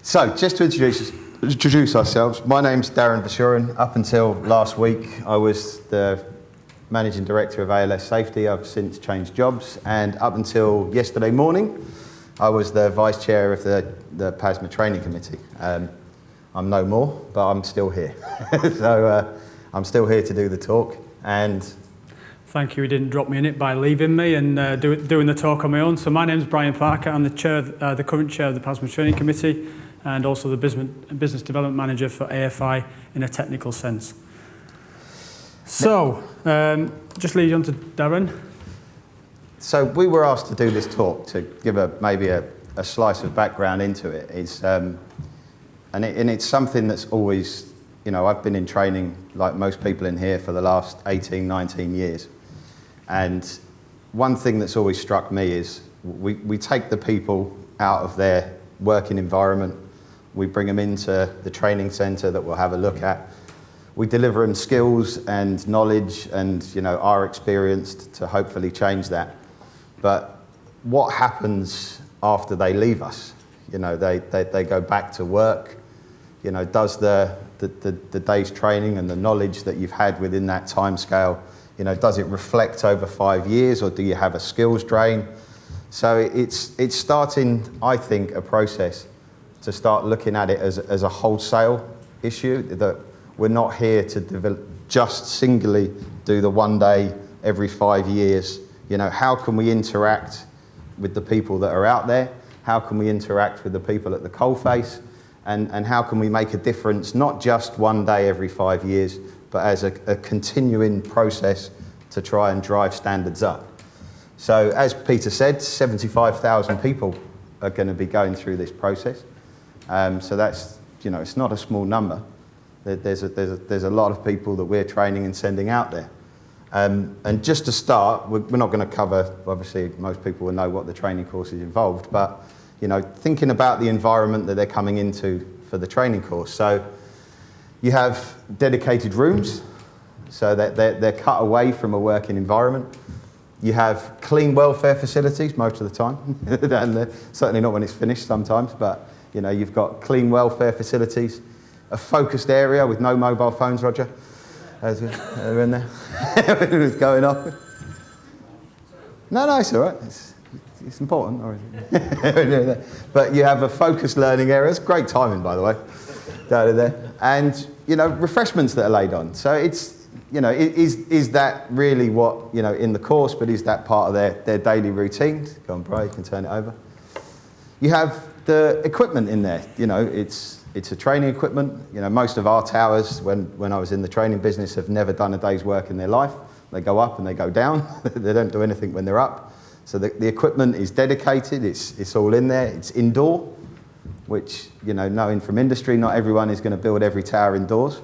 So, just to introduce ourselves, my name's Darren Verschuren. Up until last week, I was the Managing Director of ALS Safety. I've since changed jobs, and up until yesterday morning, I was the Vice Chair of the PASMA Training Committee. I'm no more, but I'm still here. So I'm still here to do the talk. And thank you. You didn't drop me in it by leaving me and doing the talk on my own. So my name's Brian Parker. I'm the current chair of the PASMA Training Committee and also the business development manager for AFI in a technical sense. So just lead on to Darren. So we were asked to do this talk to give maybe a slice of background into it. And it's something that's always, I've been in training like most people in here for the last 18, 19 years. And one thing that's always struck me is we take the people out of their working environment, we bring them into the training centre that we'll have a look at. We deliver them skills and knowledge and our experience to hopefully change that. But what happens after they leave us? They go back to work. Does the day's training and the knowledge that you've had within that time scale, does it reflect over 5 years, or do you have a skills drain? So it's starting, I think, a process to start looking at it as a wholesale issue, that we're not here to just singularly do the 1 day every 5 years. How can we interact with the people that are out there? How can we interact with the people at the coalface? And how can we make a difference, not just 1 day every 5 years, but as a continuing process to try and drive standards up? So as Peter said, 75,000 people are going to be going through this process. So that's, it's not a small number. There's a lot of people that we're training and sending out there. And just to start, we're not going to cover, obviously most people will know what the training course is involved, but thinking about the environment that they're coming into for the training course. So you have dedicated rooms, so that they're cut away from a working environment. You have clean welfare facilities most of the time, and certainly not when it's finished sometimes, but you've got clean welfare facilities, a focused area with no mobile phones, Roger. They're in there. It's going off. No, it's all right. It's important. But you have a focused learning area. It's great timing, by the way, down in there. And, refreshments that are laid on. So it's, is that really what, in the course, but is that part of their daily routine? Go on, Brian, you can turn it over. You have the equipment in there. It's a training equipment. Most of our towers, when I was in the training business, have never done a day's work in their life. They go up and they go down. They don't do anything when they're up. So the equipment is dedicated. It's all in there. It's indoor, which, knowing from industry, not everyone is going to build every tower indoors.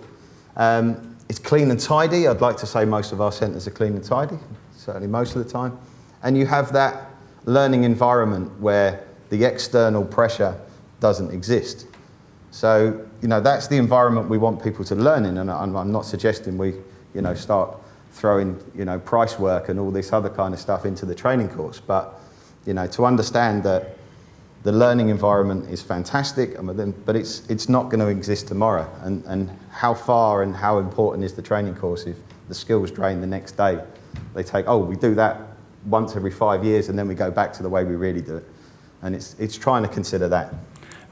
It's clean and tidy. I'd like to say most of our centres are clean and tidy, certainly most of the time. And you have that learning environment where the external pressure doesn't exist. So, that's the environment we want people to learn in, and I'm not suggesting we, start throwing, price work and all this other kind of stuff into the training course, but, to understand that the learning environment is fantastic, but it's not going to exist tomorrow, and how far and how important is the training course if the skills drain the next day? They take, we do that once every 5 years, and then we go back to the way we really do it, and it's trying to consider that.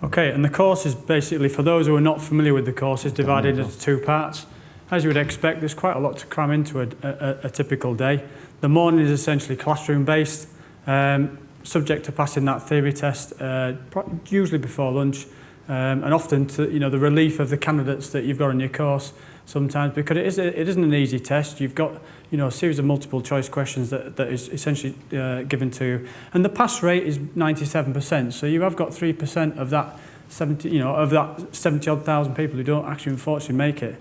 Okay, and the course is basically, for those who are not familiar with the course, is divided into 2 parts. As you would expect, there's quite a lot to cram into a typical day. The morning is essentially classroom-based, subject to passing that theory test, usually before lunch, and often to the relief of the candidates that you've got on your course sometimes, because it isn't an easy test. You've got a series of multiple choice questions that is essentially given to you, and the pass rate is 97%. So you have got 3% of that 70-odd thousand people who don't actually unfortunately make it.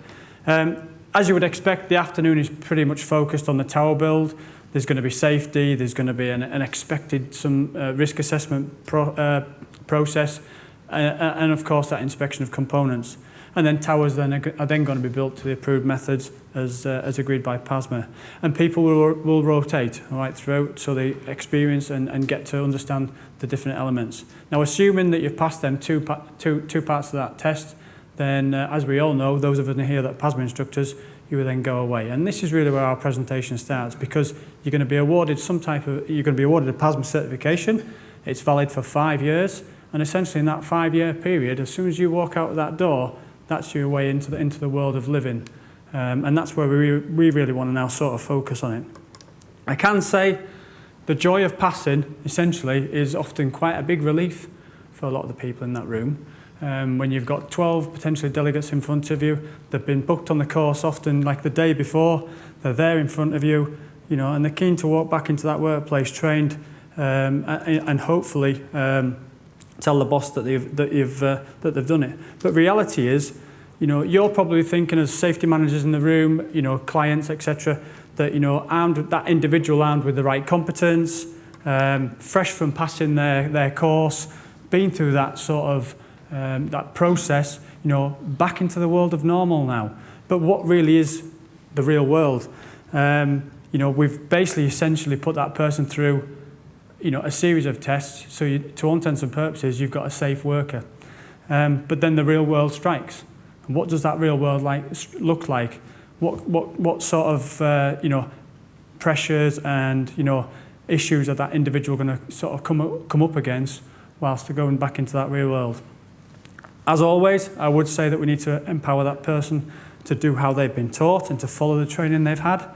As you would expect, the afternoon is pretty much focused on the tower build. There's going to be safety. There's going to be an expected risk assessment process, and of course that inspection of components. And then towers then are then going to be built to the approved methods as agreed by PASMA. And people will rotate right throughout, so they experience and get to understand the different elements. Now, assuming that you've passed them two parts of that test, then as we all know, those of us in here that are PASMA instructors, you will then go away. And this is really where our presentation starts, because you're going to be awarded you're going to be awarded a PASMA certification. It's valid for 5 years, and essentially in that 5-year period, as soon as you walk out of that door, that's your way into the world of living. And that's where we really want to now sort of focus on it. I can say the joy of passing, essentially, is often quite a big relief for a lot of the people in that room. When you've got 12 potentially delegates in front of you, they've been booked on the course often like the day before, they're there in front of you, and they're keen to walk back into that workplace trained and hopefully tell the boss that they've done it. But reality is, you're probably thinking as safety managers in the room, clients, etc., that that individual armed with the right competence, fresh from passing their course, been through that sort of that process, back into the world of normal now. But what really is the real world? We've basically essentially put that person through, a series of tests. So to all intents and purposes, you've got a safe worker. But then the real world strikes. And what does that real world look like? What sort of pressures and issues are that individual going to sort of come up against whilst they're going back into that real world? As always, I would say that we need to empower that person to do how they've been taught and to follow the training they've had.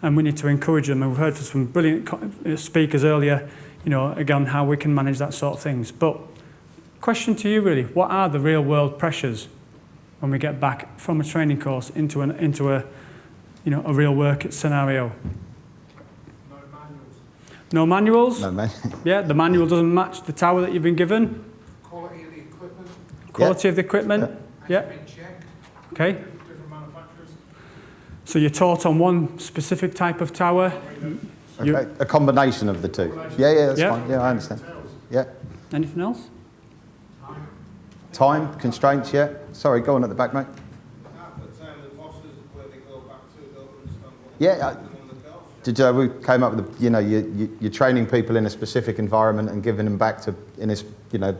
And we need to encourage them. And we've heard from some brilliant speakers earlier, again, how we can manage that sort of things. But question to you really, what are the real world pressures when we get back from a training course into a real work scenario? No manuals? No manuals? Yeah, the manual doesn't match the tower that you've been given. Quality of the equipment. Quality of the equipment. Yeah. Okay. Different manufacturers. So you're taught on one specific type of tower. Okay. A combination of the two. Yeah, that's fine. Yeah, I understand. Yeah. Anything else? Time constraints. Yeah. Sorry, go on at the back, mate. Yeah. We came up with you're training people in a specific environment and giving them back to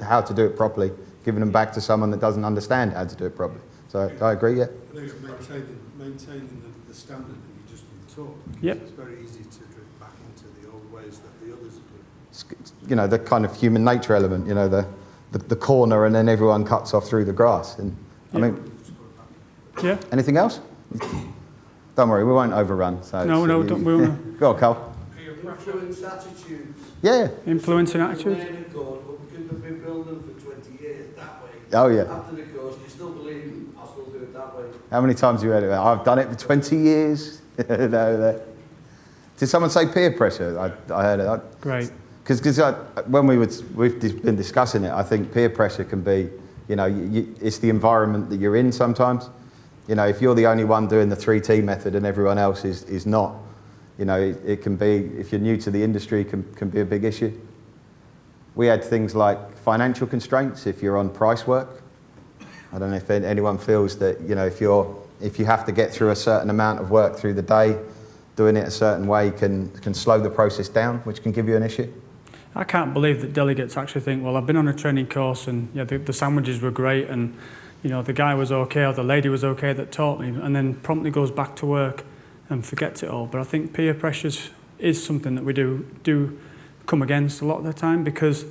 how to do it properly, giving them back to someone that doesn't understand how to do it properly. So I agree. Yeah. Maintaining the standard that you've just been taught. Yep. It's very easy to drift back into the old ways that the others have done. The kind of human nature element. The corner, and then everyone cuts off through the grass. And yeah. Anything else? Don't worry, we won't overrun. So no, don't worry. Go on, Carl. Influence attitudes. Yeah. Influencing attitudes. But because they've been building for 20 years that way. Oh yeah. After the course, you still believe I'll still do it that way. How many times have you heard it? I've done it for 20 years. No. Did someone say peer pressure? I heard it. Great. Because when we've been discussing it, I think peer pressure can be, it's the environment that you're in sometimes. If you're the only one doing the 3T method and everyone else is not, it can be, if you're new to the industry, can be a big issue. We had things like financial constraints if you're on price work. I don't know if anyone feels that, if you have to get through a certain amount of work through the day, doing it a certain way can slow the process down, which can give you an issue. I can't believe that delegates actually think, well, I've been on a training course and the sandwiches were great and the guy was okay or the lady was okay that taught me, and then promptly goes back to work and forgets it all. But I think peer pressures is something that we do come against a lot of the time, because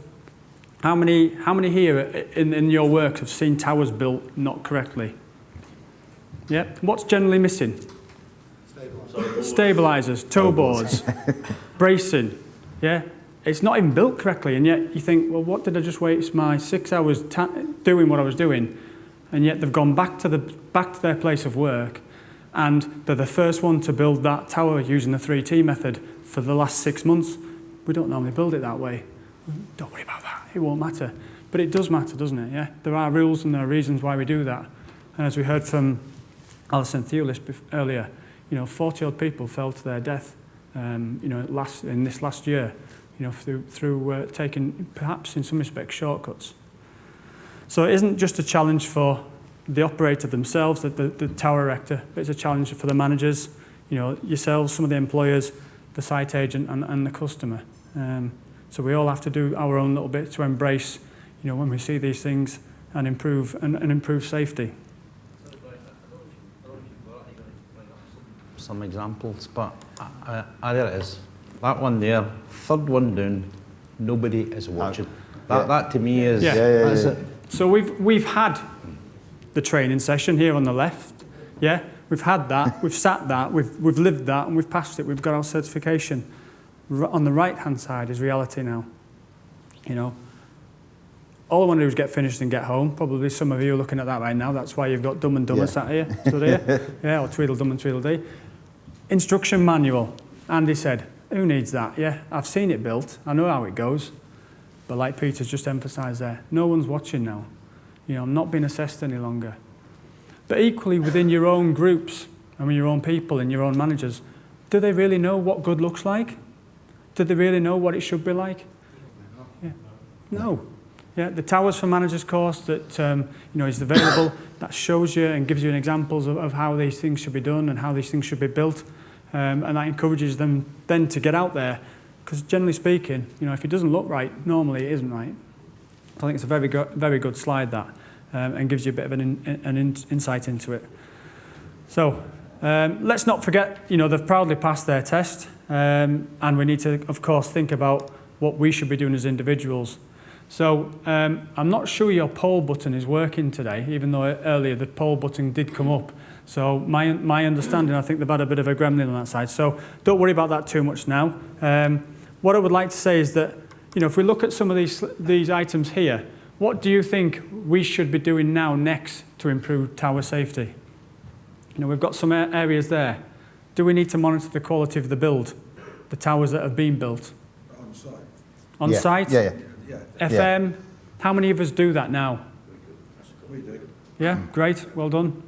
how many here in your work have seen towers built not correctly? Yeah. What's generally missing? Stabilizers, toe boards, bracing. Yeah. It's not even built correctly, and yet you think, well, what did I just waste my 6 hours doing what I was doing? And yet they've gone back to their place of work, and they're the first one to build that tower using the 3T method for the last 6 months. We don't normally build it that way. Don't worry about that. It won't matter. But it does matter, doesn't it? Yeah. There are rules and there are reasons why we do that. And as we heard from Alison Thewlis earlier, 40-odd people fell to their death, in this last year, through taking, perhaps in some respects, shortcuts. So it isn't just a challenge for the operator themselves, the tower erector. It's a challenge for the managers, yourselves, some of the employers, the site agent and the customer. So we all have to do our own little bit to embrace, when we see these things and improve safety. Some examples, but there it is. That one there, third one down, nobody is watching. That to me is, that's it. So we've had the training session here on the left, yeah? We've had that, we've sat that, we've lived that, and we've passed it, we've got our certification. On the right-hand side is reality now, All I want to do is get finished and get home. Probably some of you are looking at that right now. That's why you've got Dumb and Dumber sat here, stood here. Or Tweedledum and Tweedledee. Instruction manual. Andy said, who needs that? Yeah, I've seen it built. I know how it goes. But like Peter's just emphasised there, no one's watching now. I'm not being assessed any longer. But equally within your own groups, your own people and your own managers, do they really know what good looks like? Do they really know what it should be like? Yeah. No. Yeah, the Towers for Managers course that is available, that shows you and gives you examples of how these things should be done and how these things should be built. And that encourages them then to get out there. Because generally speaking, if it doesn't look right, normally it isn't right. I think it's a very good slide, that, and gives you a bit of an insight into it. So let's not forget, they've proudly passed their test, and we need to, of course, think about what we should be doing as individuals. So I'm not sure your poll button is working today, even though earlier the poll button did come up. So my understanding, I think they've had a bit of a gremlin on that side. So don't worry about that too much now. What I would like to say is that, if we look at some of these items here, what do you think we should be doing now next to improve tower safety? We've got some areas there. Do we need to monitor the quality of the build, the towers that have been built? On site. On site? Yeah. FM? How many of us do that now? We do. Yeah, great, well done.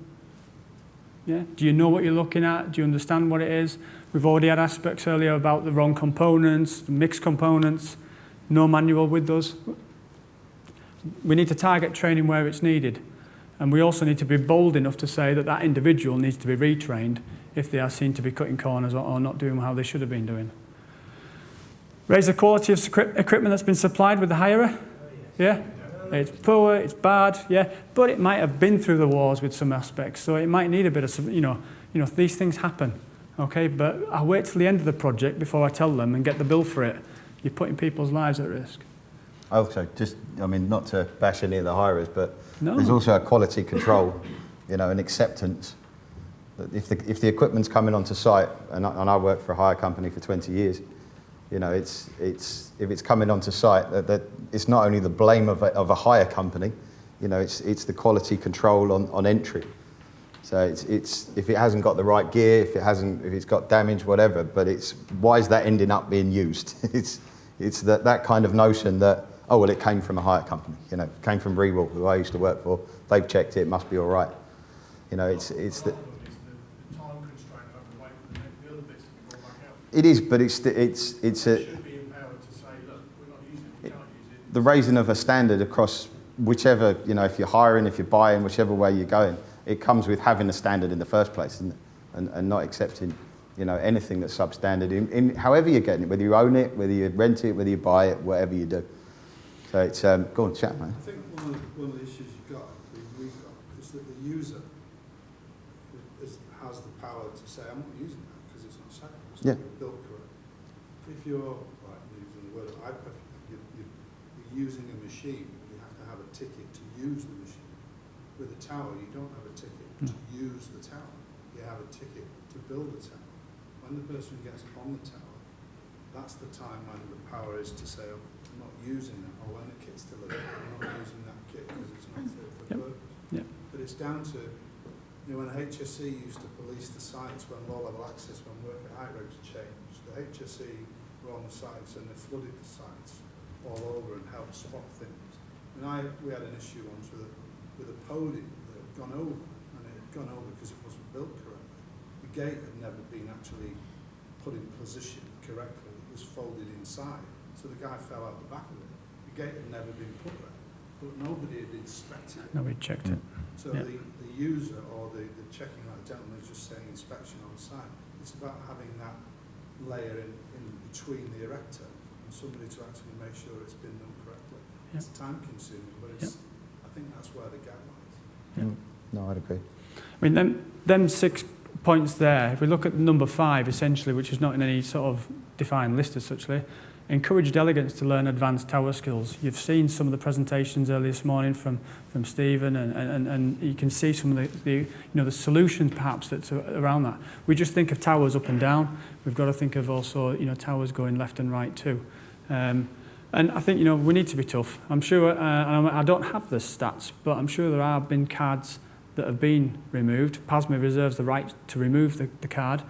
Yeah. Do you know what you're looking at? Do you understand what it is? We've already had aspects earlier about the wrong components, the mixed components, no manual with those. We need to target training where it's needed. And we also need to be bold enough to say that that individual needs to be retrained if they are seen to be cutting corners or not doing how they should have been doing. Raise the quality of equipment that's been supplied with the hirer. Yeah? It's poor, it's bad, yeah, but it might have been through the wars with some aspects, so it might need a bit of, these things happen, okay? But I'll wait till the end of the project before I tell them and get the bill for it. You're putting people's lives at risk. Also, not to bash any of the hirers, but there's also a quality control, and acceptance. That if the equipment's coming onto site, and I worked for a hire company for 20 years, if it's coming onto site, that it's not only the blame of a hire company, it's the quality control on entry. So it's if it hasn't got the right gear, if it's got damage, whatever. But why is that ending up being used? it's that kind of notion that it came from a hire company. It came from Rewall, who I used to work for. They've checked it must be all right. It's the time constraint over the way for the other bits to be brought back out. It is, but it's a. Should be empowered to say, look, we're not using it, we can't use it. The raising of a standard across whichever, if you're hiring, if you're buying, whichever way you're going, it comes with having a standard in the first place, isn't it? And not accepting, anything that's substandard in however you're getting it, whether you own it, whether you rent it, whether you buy it, whatever you do. So it's go on, chat, man. I think one of the issues we've got is that the user has the power to say, I'm not using that because it's not safe. It's not built correctly. If you're using the word you're using a machine, you have to have a ticket to use the machine. With a tower, you don't have a ticket to use the tower. You have a ticket to build the tower. When the person gets on the tower, that's the time when the power is to say, I'm not using that, or when the kit's delivered, I'm not using that kit because it's not fit for purpose. Yep. But it's down to, when HSE used to police the sites when low-level access, when work at height regs changed, the HSE were on the sites and they flooded the sites all over and helped spot things. We had an issue once with a podium that had gone over, and it had gone over because it wasn't built correctly. The gate had never been actually put in position correctly. It was folded inside, so the guy fell out the back of it. The gate had never been put there. but nobody had inspected it. Nobody checked it. So Yeah. the user or the checking, like the gentleman is just saying inspection on site, it's about having that layer in between the erector and somebody to actually make sure it's been done correctly. Yeah. It's time consuming, but it's, I think that's where the gap lies. Yeah. No, I'd agree. I mean, them 6 points there, if we look at number 5, essentially, which is not in any sort of defined list as suchly, encourage delegates to learn advanced tower skills. You've seen some of the presentations earlier this morning from Stephen, and you can see some of the the solutions perhaps that's around that. We just think of towers up and down. We've got to think of also towers going left and right too. And I think we need to be tough. I'm sure, and I don't have the stats, but I'm sure there have been cards that have been removed. PASMA reserves the right to remove the card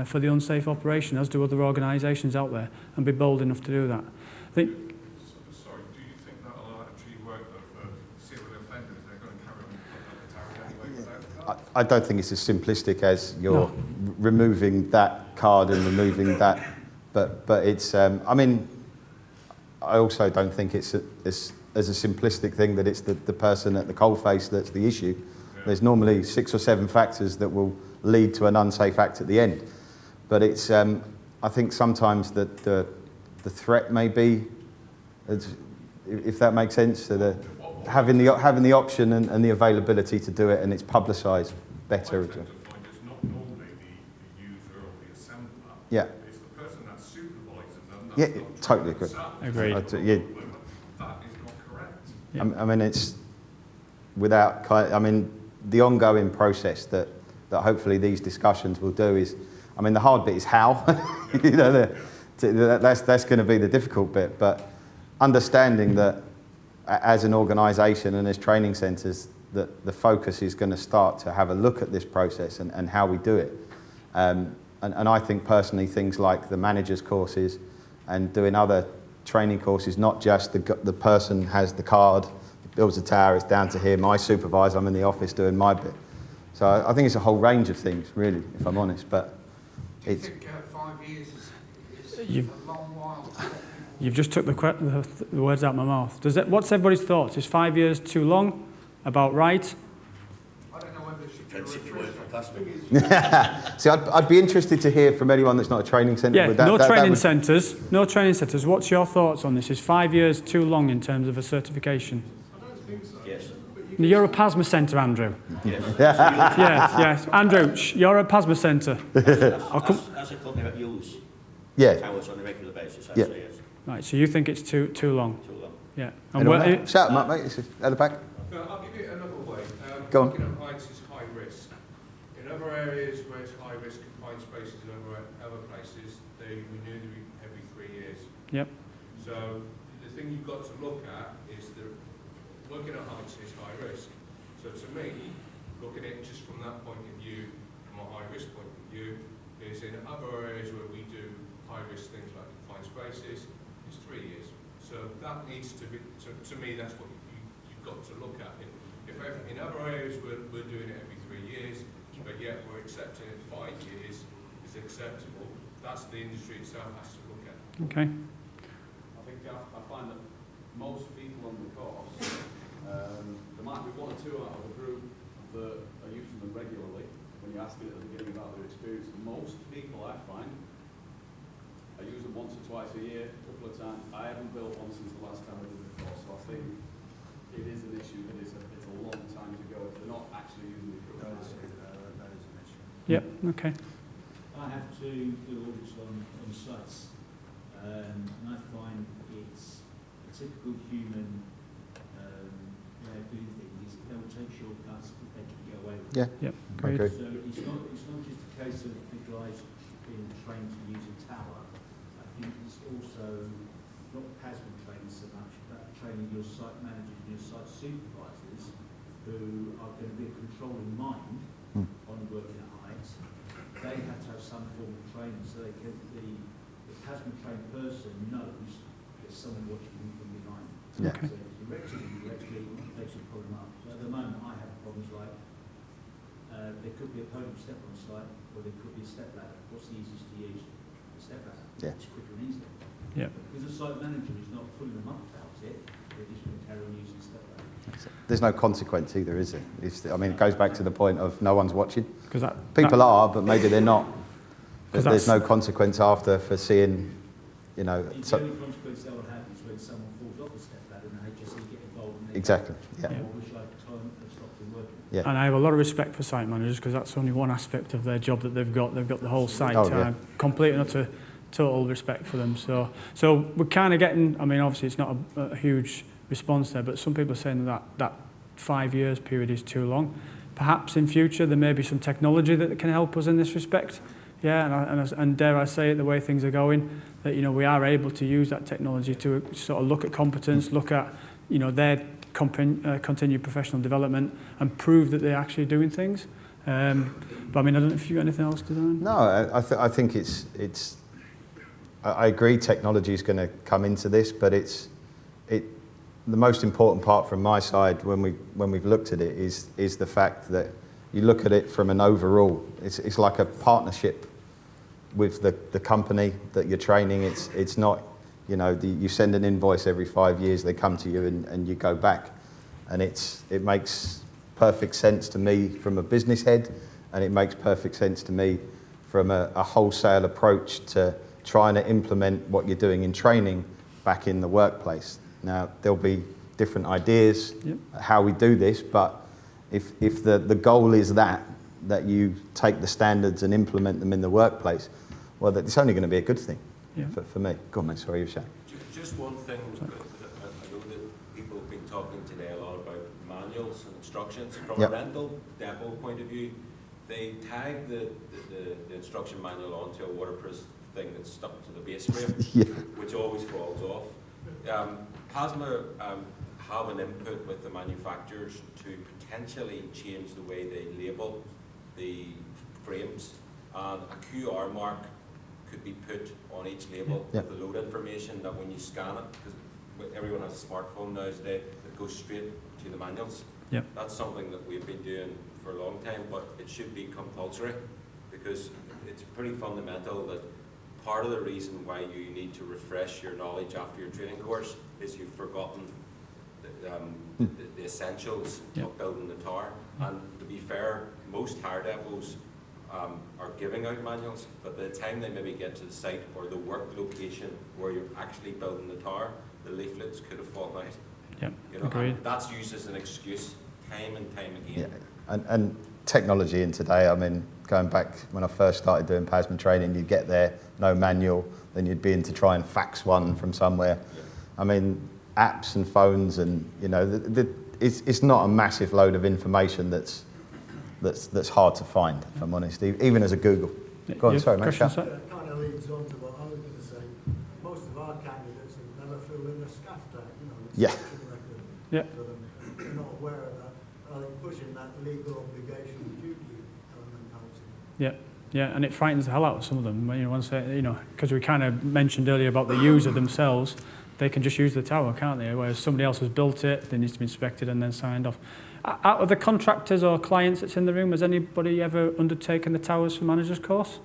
for the unsafe operation, as do other organisations out there, and be bold enough to do that. I think. Sorry, do you think that will actually work though for serial offenders? They're going to carry on with the tower anyway without the card? I don't think it's as simplistic as you're removing that card and removing that, but it's. I mean, I also don't think it's as a simplistic thing that it's the person at the coalface that's the issue. Yeah. There's normally 6 or 7 factors that will lead to an unsafe act at the end. But it's, I think sometimes that the threat may be, if that makes sense, so having the option and the availability to do it, and it's publicised better. I tend to find it's not normally the user or the assembler. Yeah. It's the person that's supervising them. Yeah, totally agree. Agreed. Yeah. That is not correct. Yeah. I mean, it's without. I mean, the ongoing process that hopefully these discussions will do is. I mean, the hard bit is how. That's going to be the difficult bit. But understanding that as an organisation and as training centres, that the focus is going to start to have a look at this process and how we do it. And I think personally things like the managers courses and doing other training courses, not just the person has the card, builds the tower, it's down to him, I supervise, I'm in the office doing my bit. So I think it's a whole range of things, really, if I'm honest. But do you think 5 years is a long while? You've just took the words out of my mouth. What's everybody's thoughts? Is 5 years too long? About right? I don't know whether it should be a refresher. See, I'd be interested to hear from anyone that's not a training centre. Yeah, no training centres. No training centres. What's your thoughts on this? Is 5 years too long in terms of a certification? I don't think so. Yes. You're a PASMA centre, Andrew. Yes. yes. Andrew, you're a PASMA centre. As a company that use towers on a regular basis, I'd say yes. Right, so you think it's too long? Too long. Yeah. And shout them up, mate. It's at the back. No, I'll give you another way. Go on. Looking at heights is high risk. In other areas where it's high risk, confined spaces and other places, they renew them every 3 years. Yep. So the thing you've got to look at is that working at heights is high risk. So to me, looking at it just from that point of view, from a high risk point of view, is in other areas where we do high risk things like confined spaces, it's 3 years. So that needs to be, to me, that's what you've got to look at. If in other areas we're doing it every 3 years, but yet we're accepting it 5 years is acceptable, that's the industry itself has to look at. Okay. I think I find that most people on the course, there might be 1 or 2 out of a group that are using them regularly. When you ask it at the beginning about their experience, most people I find I use them once or twice a year, a couple of times. I haven't built one since the last time I did the course, so I think it is an issue that it's a long time to go if they're not actually using the equipment. That is an issue. Yep. Okay. I have to do audits on sites, and I find it's a typical human way of doing things. They will take shortcuts if they can get away with it. Yeah. Yep. Great. Okay. So it's not just a case of the guys being trained to use a tower. I think it's also not PASMA training so much, but training your site managers and your site supervisors who are going to be a controlling mind on working at heights. They have to have some form of training so they can, the PASMA trained person knows there's someone watching them from behind. Yeah. Okay. So if you're actually takes a problem up. So at the moment I have problems like there could be a podium step on site or there could be a step ladder. What's the easiest to use? The step ladder. Yeah. It's quicker and easier. Yeah. Because the site manager is not pulling them up about it, they're just going to carry on using step ladder. there's no consequence either, is there? I mean, it goes back to the point of no one's watching. That, people are, but maybe they're not. But there's no consequence after for seeing, you know. The only consequence that will happen is when someone falls off a step ladder and the HSE get involved. And Exactly. Yeah. Yeah. And I have a lot of respect for site managers because that's only one aspect of their job that they've got. They've got the whole site. Complete and utter total respect for them. So we're kind of getting. I mean, obviously it's not a huge response there, but some people are saying that 5 years period is too long. Perhaps in future there may be some technology that can help us in this respect. Yeah, and dare I say it, the way things are going, that we are able to use that technology to sort of look at competence, look at their continued professional development, and prove that they're actually doing things. But I mean, I don't know if you've got anything else to do. No, I think it's. I agree, technology is going to come into this, but the most important part from my side when we've looked at it is the fact that you look at it from an overall. It's like a partnership with the company that you're training. It's not, you send an invoice every 5 years, they come to you and you go back, and it makes perfect sense to me from a business head, and it makes perfect sense to me from a wholesale approach to trying to implement what you're doing in training back in the workplace. Now, there'll be different ideas how we do this, but if the goal is that you take the standards and implement them in the workplace, well, it's only going to be a good thing for me. Go on, mate, sorry, you were saying. Just one thing, I know that people have been talking today a lot about manuals and instructions. From a rental depot point of view, they tag the instruction manual onto a waterproof thing that's stuck to the base frame, which always falls off. PASMA have an input with the manufacturers to potentially change the way they label the frames, and a QR mark could be put on each label with the load information that when you scan it, because everyone has a smartphone nowadays, it goes straight to the manuals. That's something that we've been doing for a long time, but it should be compulsory, because it's pretty fundamental that part of the reason why you need to refresh your knowledge after your training course is you've forgotten the essentials of building the tower. And to be fair, most hire depots are giving out manuals, but by the time they maybe get to the site or the work location where you're actually building the tower, the leaflets could have fallen out. Agreed. That's used as an excuse time and time again. And technology in today, I mean, going back when I first started doing PASMA training, you'd get there, no manual, then you'd be in to try and fax one from somewhere. I mean, apps and phones, and it's not a massive load of information that's hard to find, if I'm honest, even as a Google. Go on, sorry, mate. It kind of leads on to what I was going to say. Most of our candidates have never filled in a SCAF tag, record for them. They're not aware of that. I think pushing that legal obligation and duty element helps it. Yeah, and it frightens the hell out of some of them. Because we kind of mentioned earlier about the user themselves, they can just use the tower, can't they? Whereas somebody else has built it, they need to be inspected and then signed off. Out of the contractors or clients that's in the room, has anybody ever undertaken the Towers for Managers course?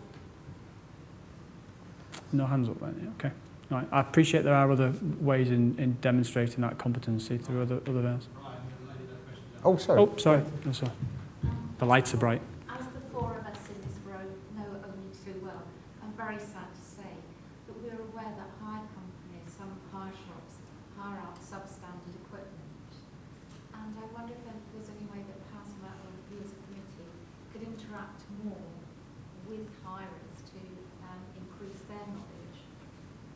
No hands up, right? Okay. All right. I appreciate there are other ways in demonstrating that competency through other events. Oh, sorry. Oh, sorry. No, sorry. The lights are bright. As the four of us in this row know only too well, I'm very sad to say that we're aware that hire companies, some hire shops, hire out substandard equipment. And I wonder if there's any way that PASMA or you as a committee could interact more with hirers to increase their knowledge,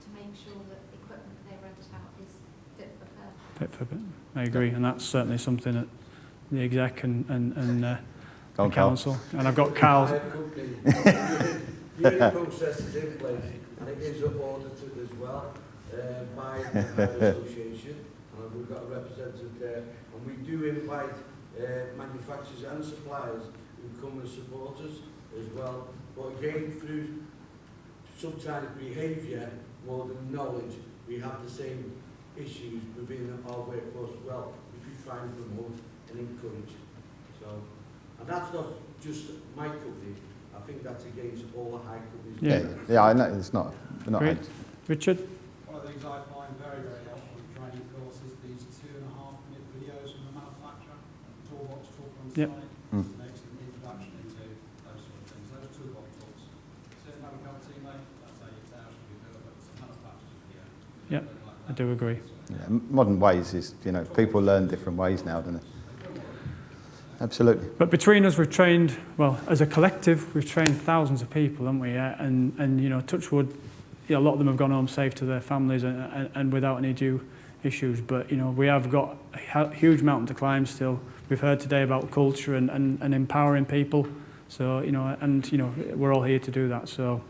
to make sure that the equipment they rent out is fit for purpose. Fit for purpose. I agree, and that's certainly something that the exec and council, and I've got Carl. The process is in place, and it is audited as well by the Hire Association, and we've got a representative there, and we do invite manufacturers and suppliers who come and support us as well. But again, through sometimes behaviour more than knowledge, we have the same issues within our workforce as well, which we try and promote and encourage. So, and that's not just my company. I think that's against all the high companies. Yeah, I know it's not. Great. Richard? One of the things I find very, very helpful in training courses, these 2.5-minute videos from the manufacturer Yep. Makes an introduction into those sort of things. Those toolbox tools. Certain health teammate, that's how you should be doing, but some other factors here. Yep, I do agree. Yeah, modern ways is, you know, people learn different ways now, don't they? Absolutely. But between us, we've trained, well, as a collective, we've trained thousands of people, haven't we? And you know, touch wood, a lot of them have gone home safe to their families and without any due issues. But, you know, we have got a huge mountain to climb still. We've heard today about culture and empowering people. So, you know, and, you know, we're all here to do that. So,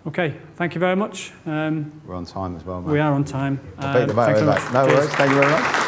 okay, thank you very much. We're on time as well, mate. We are on time. I'll beat the battery back. No worries, thank you very much.